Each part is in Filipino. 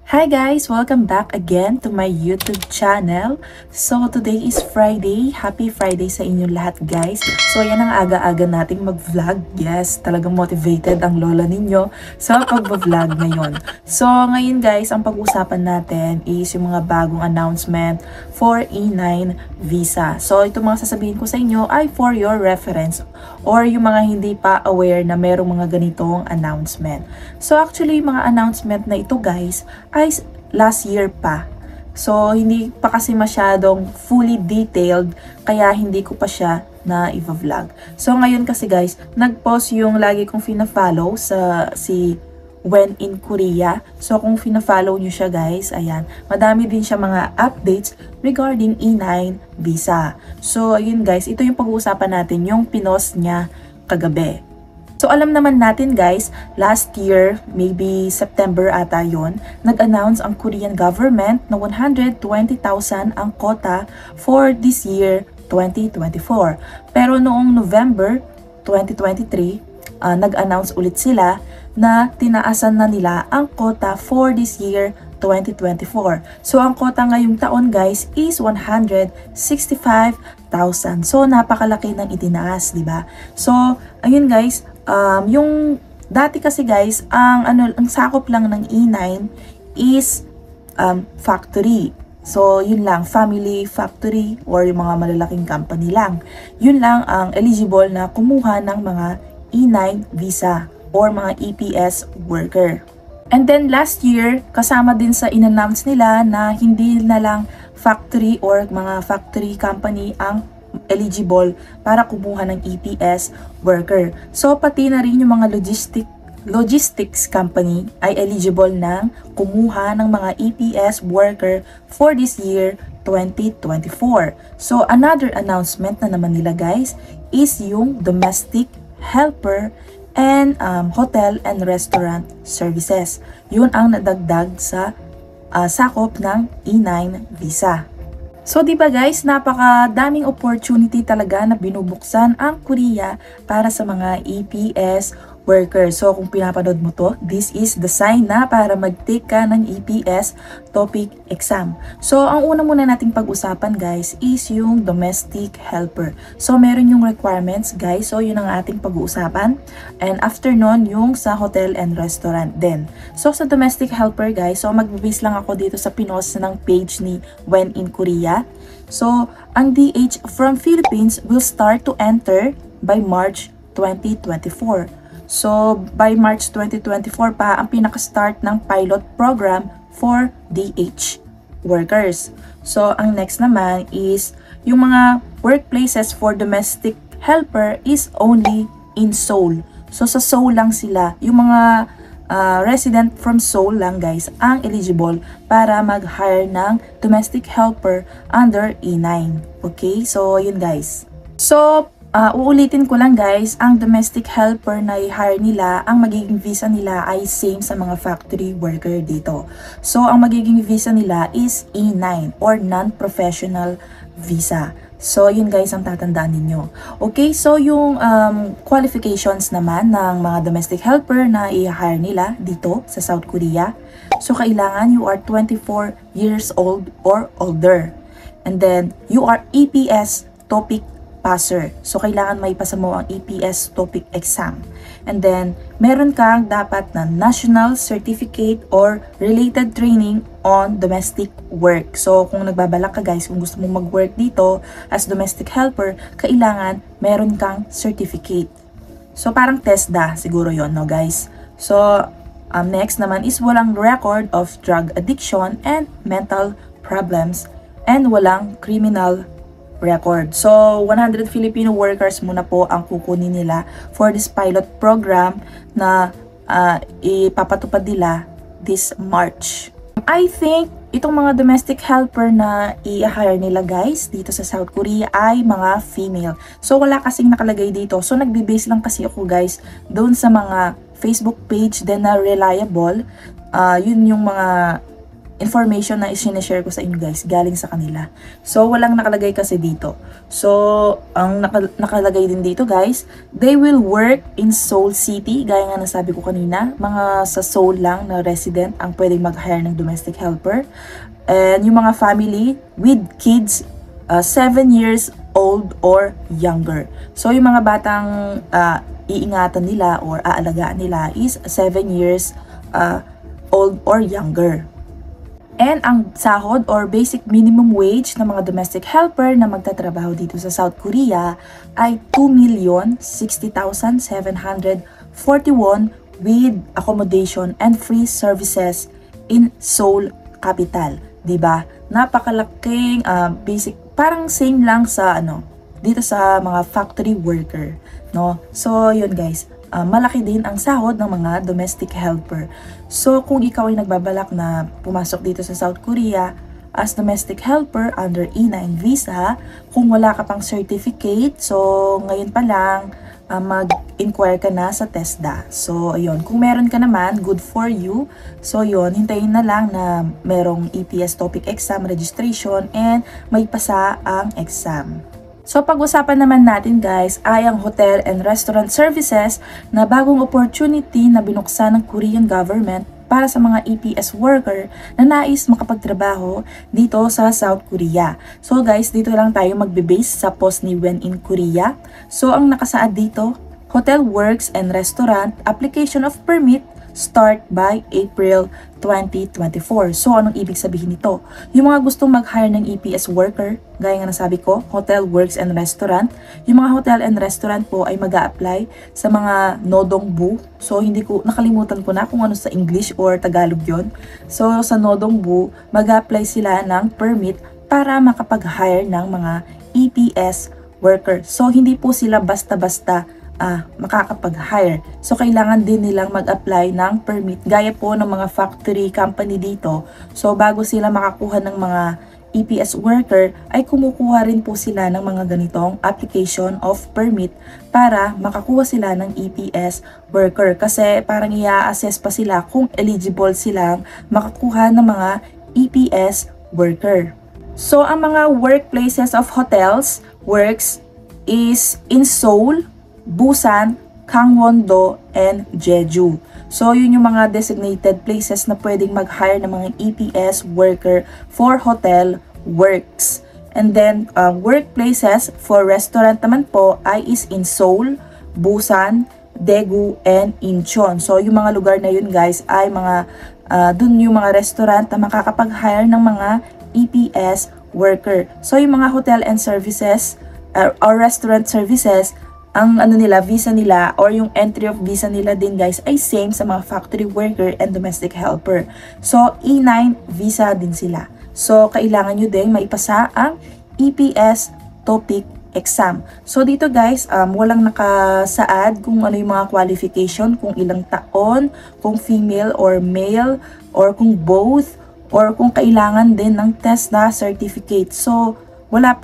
Hi guys! Welcome back again to my YouTube channel. So today is Friday. Happy Friday sa inyong lahat guys. So yan ang aga-aga nating mag-vlog. Yes, talagang motivated ang lola ninyo sa pag-vlog ngayon. So ngayon guys, ang pag-usapan natin is yung mga bagong announcement for E9 visa. So ito mga sasabihin ko sa inyo ay for your reference or yung mga hindi pa aware na merong mga ganitong announcement. So actually yung mga announcement na ito guys ay last year pa. So, hindi pa kasi masyadong fully detailed, kaya hindi ko pa siya na i-vlog. So, ngayon kasi guys, nag-post yung lagi kong fina-follow sa si When in Korea. So, kung fina-follow nyo siya guys, ayan, madami din siya mga updates regarding E9 visa. So, ayun guys, ito yung pag-uusapan natin, yung pinost niya kagabi. So alam naman natin guys, last year, maybe September ata yun, nag-announce ang Korean government na 120,000 ang quota for this year 2024. Pero noong November 2023, nag-announce ulit sila na tinaasan na nila ang quota for this year 2024. So ang quota ngayong taon guys is 165,000. So napakalaki ng itinaas, di ba? So ayun guys, yung dati kasi guys, ang sakop lang ng E9 is factory. So yun lang, family factory or yung mga malalaking company lang. Yun lang ang eligible na kumuha ng mga E9 visa or mga EPS worker. And then last year, kasama din sa in-announce nila na hindi na lang factory or mga factory company ang eligible para kumuha ng EPS worker. So pati na rin yung mga logistics company ay eligible ng kumuha ng mga EPS worker for this year 2024. So another announcement na naman nila guys is yung domestic helper and hotel and restaurant services. Yun ang nadagdag sa sakop ng E9 visa. So, di ba guys, napakadaming opportunity talaga na binubuksan ang Korea para sa mga EPS workers. So, kung pinapanood mo to, this is the sign na para mag-take ka ng EPS topic exam. So, ang una muna nating pag-usapan guys is yung domestic helper. So, meron yung requirements guys. So, yun ang ating pag-uusapan. And after nun, yung sa hotel and restaurant din. So, sa domestic helper guys, so mag-base lang ako dito sa pinost ng page ni When in Korea. So, ang DH from Philippines will start to enter by March 2024. So, by March 2024 pa ang pinaka-start ng pilot program for DH workers. So, ang next naman is yung mga workplaces for domestic helper is only in Seoul. So, sa Seoul lang sila. Yung mga resident from Seoul lang guys ang eligible para mag-hire ng domestic helper under E9. Okay? So, yun guys. So, uulitin ko lang guys, ang domestic helper na i-hire nila, ang magiging visa nila ay same sa mga factory worker dito. So, ang magiging visa nila is E9 or non-professional visa. So, yun guys ang tatandaan ninyo. Okay, so yung qualifications naman ng mga domestic helper na i-hire nila dito sa South Korea. So, kailangan you are 24 years old or older. And then, you are EPS topic passer. So, kailangan may pasa mo ang EPS topic exam. And then, meron kang dapat na national certificate or related training on domestic work. So, kung nagbabalak ka guys, kung gusto mong mag-work dito as domestic helper, kailangan meron kang certificate. So, parang TESDA siguro yon, no guys? So, next naman is walang record of drug addiction and mental problems and walang criminal record. So, 100 Filipino workers muna po ang kukunin nila for this pilot program na ipapatupad nila this March. I think itong mga domestic helper na i-hire nila guys dito sa South Korea ay mga female. So, wala kasing nakalagay dito. So, nagbe-base lang kasi ako guys doon sa mga Facebook page din na reliable. Yun yung mga information na isineshare ko sa inyo guys, galing sa kanila. So, walang nakalagay kasi dito. So, ang nakalagay din dito guys, they will work in Seoul City. Gaya nga nasabi ko kanina, mga sa Seoul lang na resident ang pwedeng mag-hire ng domestic helper. And yung mga family with kids 7 years old or younger. So, yung mga batang iingatan nila or aalagaan nila is 7 years old or younger. And ang sahod or basic minimum wage ng mga domestic helper na magtatrabaho dito sa South Korea ay 2,060,741 with accommodation and free services in Seoul capital. 'Di ba? Napakalaking basic, parang same lang sa dito sa mga factory worker, no? So, yun guys. Malaki din ang sahod ng mga domestic helper. So, kung ikaw ay nagbabalak na pumasok dito sa South Korea as domestic helper under E9 visa, kung wala ka pang certificate, so ngayon pa lang, mag-inquire ka na sa TESDA. So, ayun. Kung meron ka naman, good for you. So, yun. Hintayin na lang na merong EPS topic exam registration and may pasa ang exam. So, pag-usapan naman natin guys ay ang hotel and restaurant services na bagong opportunity na binuksan ng Korean government para sa mga EPS worker na nais makapagtrabaho dito sa South Korea. So guys, dito lang tayo magbe-base sa post ni When in Korea. So, ang nakasaad dito, Hotel Works and Restaurant Application of Permit start by April 2024. So, anong ibig sabihin nito? Yung mga gustong mag-hire ng EPS worker, gaya nga nasabi ko, Hotel Works and Restaurant, yung mga hotel and restaurant po ay mag-a-apply sa mga Nodongbu. So, nakalimutan ko na kung ano sa English or Tagalog yon. So, sa Nodongbu, mag-a-apply sila ng permit para makapag-hire ng mga EPS worker. So, hindi po sila basta-basta makakapag-hire. So, kailangan din nilang mag-apply ng permit. Gaya po ng mga factory company dito. So, bago sila makakuha ng mga EPS worker, ay kumukuha rin po sila ng mga ganitong application of permit para makakuha sila ng EPS worker. Kasi parang i-assess pa sila kung eligible silang makakuha ng mga EPS worker. So, ang mga workplaces of hotels, works is in Seoul, Busan, Gangwon-do, and Jeju. So, yun yung mga designated places na pwedeng mag-hire ng mga EPS worker for hotel works. And then, workplaces for restaurant naman po ay is in Seoul, Busan, Daegu, and Incheon. So, yung mga lugar na yun guys ay mga, dun yung mga restaurant na makakapag-hire ng mga EPS worker. So, yung mga hotel and services or restaurant services, ang visa nila or yung entry of visa nila din guys ay same sa mga factory worker and domestic helper. So, E9 visa din sila. So, kailangan nyo din maipasa ang EPS topic exam. So, dito guys, walang nakasaad kung ano yung mga qualification, kung ilang taon, kung female or male, or kung both, or kung kailangan din ng TESDA certificate. So, wala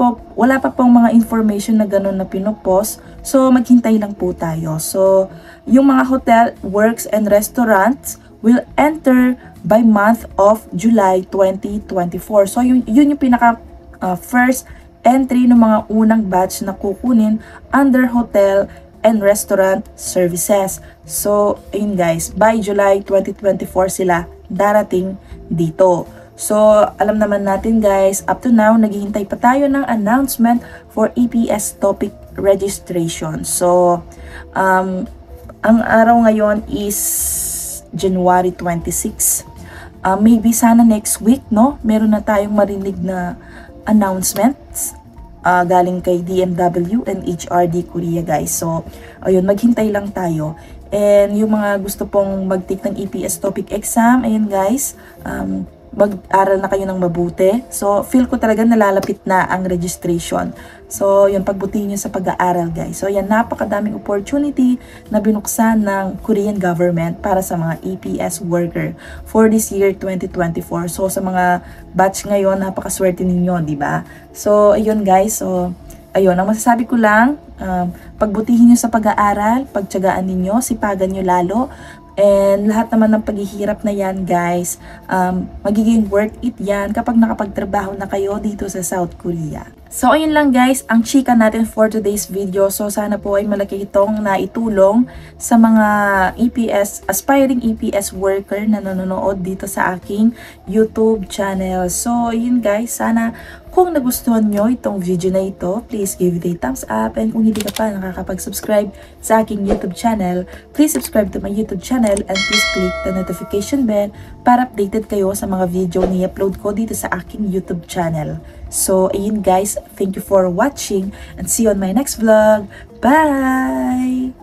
pa pong mga information na ganun na pinopost. So, maghintay lang po tayo. So, yung mga hotel, works, and restaurants will enter by month of July 2024. So, yun yung pinaka first entry ng mga unang batch na kukunin under hotel and restaurant services. So, ayun guys, by July 2024 sila darating dito. So, alam naman natin guys, up to now, naghihintay pa tayo ng announcement for EPS topic registration. So, ang araw ngayon is January 26. Maybe sana next week, no? Meron na tayong marinig na announcements galing kay DMW and HRD Korea guys. So, ayun, maghintay lang tayo. And yung mga gusto pong mag-take ng EPS topic exam, ayun guys, mag-aral na kayo ng mabuti. So, feel ko talaga nalalapit na ang registration. So, yun, pagbutihin nyo sa pag-aaral, guys. So, yan, napakadaming opportunity na binuksan ng Korean government para sa mga EPS worker for this year 2024. So, sa mga batch ngayon, napakaswerte ninyo, di ba? So, ayun, guys. So, ayun, ang masasabi ko lang, pagbutihin nyo sa pag-aaral, pagtiyagaan ninyo, sipagan nyo lalo, And lahat naman ng paghihirap na yan guys, magiging worth it yan kapag nakapagtrabaho na kayo dito sa South Korea. So ayun lang guys, ang chika natin for today's video. So sana po ay malaki itong naitulong sa mga aspiring EPS worker na nanonood dito sa aking YouTube channel. So yun guys, sana kung nagustuhan nyo itong video na ito, please give it a thumbs up. And kung hindi ka pa nakakapag-subscribe sa aking YouTube channel, please subscribe to my YouTube channel and please click the notification bell para updated kayo sa mga video na i-upload ko dito sa aking YouTube channel. So, ayun guys, thank you for watching and see you on my next vlog. Bye!